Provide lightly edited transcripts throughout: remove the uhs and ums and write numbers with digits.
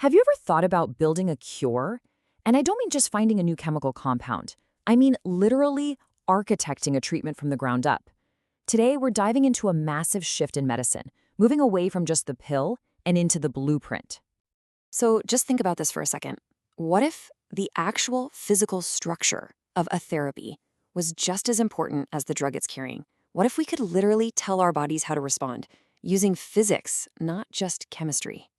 Have you ever thought about building a cure? And I don't mean just finding a new chemical compound. I mean literally architecting a treatment from the ground up. Today, we're diving into a massive shift in medicine, moving away from just the pill and into the blueprint. So just think about this for a second. What if the actual physical structure of a therapy was just as important as the drug it's carrying? What if we could literally tell our bodies how to respond using physics, not just chemistry?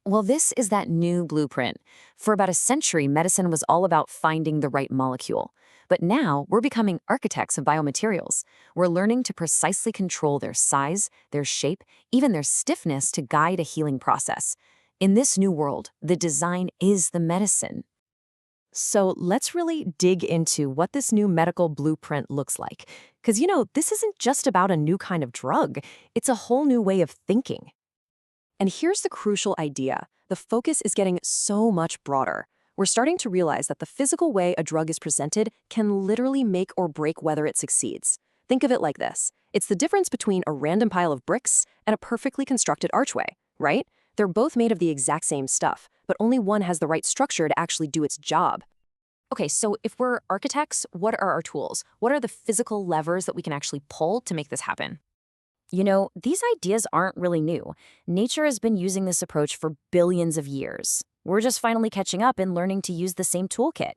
Well, this is that new blueprint. For about a century, medicine was all about finding the right molecule. But now, we're becoming architects of biomaterials. We're learning to precisely control their size, their shape, even their stiffness to guide a healing process. In this new world, the design is the medicine. So let's really dig into what this new medical blueprint looks like. Because, this isn't just about a new kind of drug. It's a whole new way of thinking. And here's the crucial idea. The focus is getting so much broader. We're starting to realize that the physical way a drug is presented can literally make or break whether it succeeds. Think of it like this. It's the difference between a random pile of bricks and a perfectly constructed archway, right? They're both made of the exact same stuff, but only one has the right structure to actually do its job. Okay, so if we're architects, what are our tools? What are the physical levers that we can actually pull to make this happen? These ideas aren't really new. Nature has been using this approach for billions of years. We're just finally catching up and learning to use the same toolkit.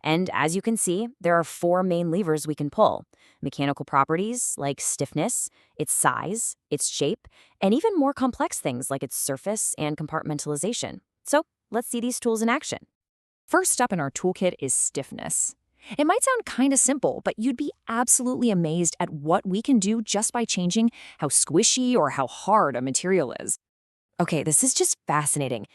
And as you can see, there are four main levers we can pull. Mechanical properties like stiffness, its size, its shape, and even more complex things like its surface and compartmentalization. So let's see these tools in action. First up in our toolkit is stiffness. It might sound kind of simple, but you'd be absolutely amazed at what we can do just by changing how squishy or how hard a material is. Okay, this is just fascinating.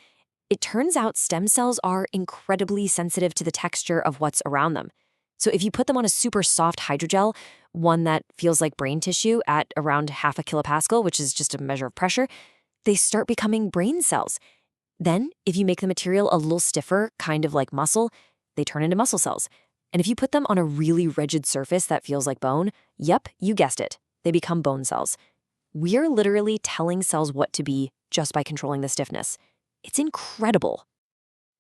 It turns out stem cells are incredibly sensitive to the texture of what's around them. So if you put them on a super soft hydrogel, one that feels like brain tissue at around half a kilopascal, which is just a measure of pressure, they start becoming brain cells. Then, if you make the material a little stiffer, kind of like muscle, they turn into muscle cells. And if you put them on a really rigid surface that feels like bone, yep, you guessed it, they become bone cells. We're literally telling cells what to be just by controlling the stiffness. It's incredible.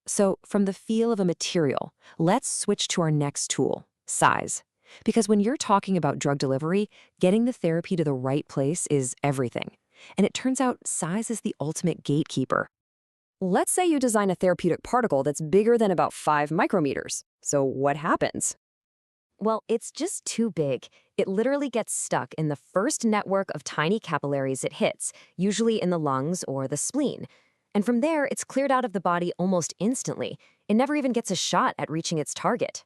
So from the feel of a material, let's switch to our next tool, size. Because when you're talking about drug delivery, getting the therapy to the right place is everything. And it turns out size is the ultimate gatekeeper. Let's say you design a therapeutic particle that's bigger than about 5 micrometers. So what happens? Well, it's just too big. It literally gets stuck in the first network of tiny capillaries it hits, usually in the lungs or the spleen. And from there, it's cleared out of the body almost instantly. It never even gets a shot at reaching its target.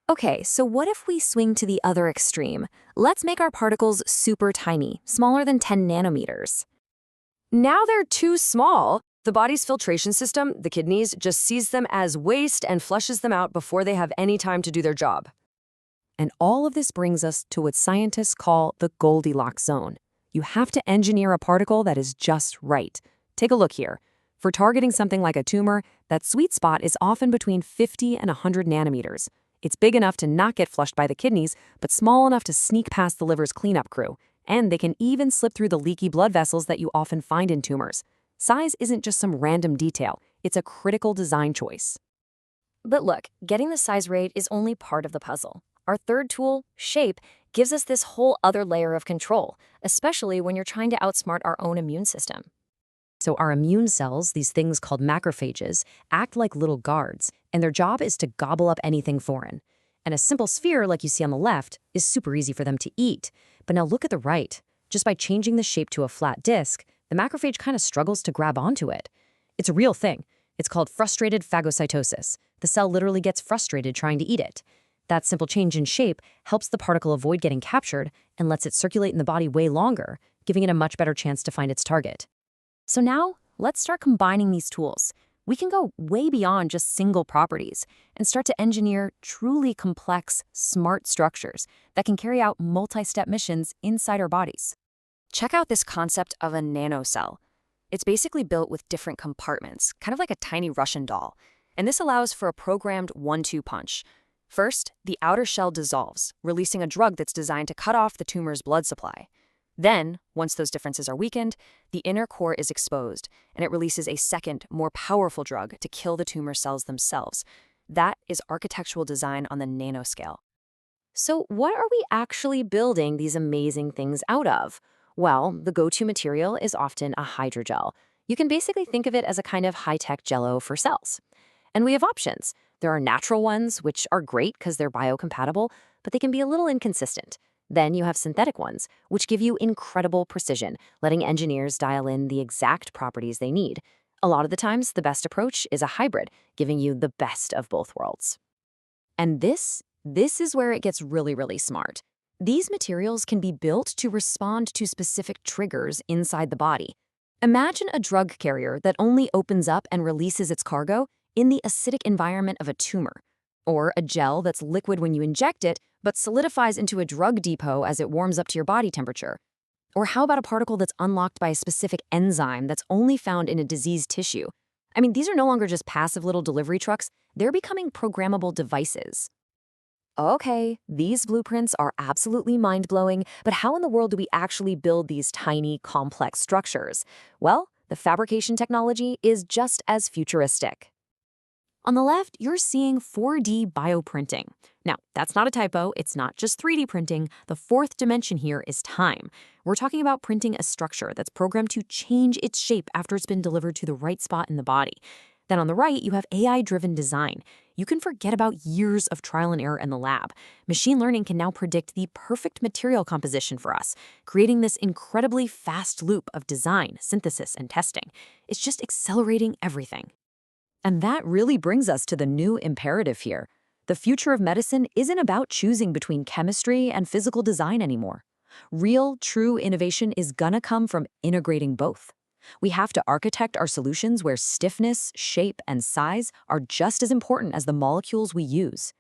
Okay, so what if we swing to the other extreme? Let's make our particles super tiny, smaller than 10 nanometers. Now they're too small. The body's filtration system, the kidneys, just sees them as waste and flushes them out before they have any time to do their job. And all of this brings us to what scientists call the Goldilocks zone. You have to engineer a particle that is just right. Take a look here. For targeting something like a tumor, that sweet spot is often between 50 and 100 nanometers. It's big enough to not get flushed by the kidneys, but small enough to sneak past the liver's cleanup crew. And they can even slip through the leaky blood vessels that you often find in tumors. Size isn't just some random detail, it's a critical design choice. But look, getting the size right is only part of the puzzle. Our third tool, shape, gives us this whole other layer of control, especially when you're trying to outsmart our own immune system. So our immune cells, these things called macrophages, act like little guards, and their job is to gobble up anything foreign. And a simple sphere, like you see on the left, is super easy for them to eat. But now look at the right. Just by changing the shape to a flat disc, the macrophage kind of struggles to grab onto it. It's a real thing. It's called frustrated phagocytosis. The cell literally gets frustrated trying to eat it. That simple change in shape helps the particle avoid getting captured and lets it circulate in the body way longer, giving it a much better chance to find its target. So now, let's start combining these tools. We can go way beyond just single properties and start to engineer truly complex, smart structures that can carry out multi-step missions inside our bodies. Check out this concept of a nanocell. It's basically built with different compartments, kind of like a tiny Russian doll. And this allows for a programmed 1-2 punch. First, the outer shell dissolves, releasing a drug that's designed to cut off the tumor's blood supply. Then, once those differences are weakened, the inner core is exposed, and it releases a second, more powerful drug to kill the tumor cells themselves. That is architectural design on the nanoscale. So, what are we actually building these amazing things out of? Well, the go-to material is often a hydrogel. You can basically think of it as a kind of high-tech jello for cells. And we have options. There are natural ones, which are great because they're biocompatible, but they can be a little inconsistent. Then you have synthetic ones, which give you incredible precision, letting engineers dial in the exact properties they need. A lot of the times, the best approach is a hybrid, giving you the best of both worlds. And this is where it gets really smart. These materials can be built to respond to specific triggers inside the body. Imagine a drug carrier that only opens up and releases its cargo in the acidic environment of a tumor, or a gel that's liquid when you inject it, but solidifies into a drug depot as it warms up to your body temperature. Or how about a particle that's unlocked by a specific enzyme that's only found in a diseased tissue? I mean, these are no longer just passive little delivery trucks, they're becoming programmable devices. Okay, these blueprints are absolutely mind-blowing, but how in the world do we actually build these tiny, complex structures? Well, the fabrication technology is just as futuristic. On the left, you're seeing 4D bioprinting. Now, that's not a typo, it's not just 3D printing. The fourth dimension here is time. We're talking about printing a structure that's programmed to change its shape after it's been delivered to the right spot in the body. Then on the right, you have AI-driven design. You can forget about years of trial and error in the lab. Machine learning can now predict the perfect material composition for us, creating this incredibly fast loop of design, synthesis, and testing. It's just accelerating everything. And that really brings us to the new imperative here. The future of medicine isn't about choosing between chemistry and physical design anymore. Real, true innovation is gonna come from integrating both. We have to architect our solutions where stiffness, shape, and size are just as important as the molecules we use.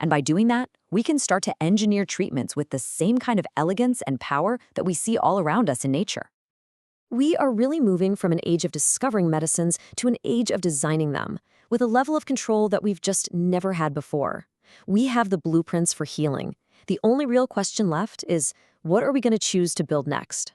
And by doing that, we can start to engineer treatments with the same kind of elegance and power that we see all around us in nature. We are really moving from an age of discovering medicines to an age of designing them, with a level of control that we've just never had before. We have the blueprints for healing. The only real question left is, what are we going to choose to build next?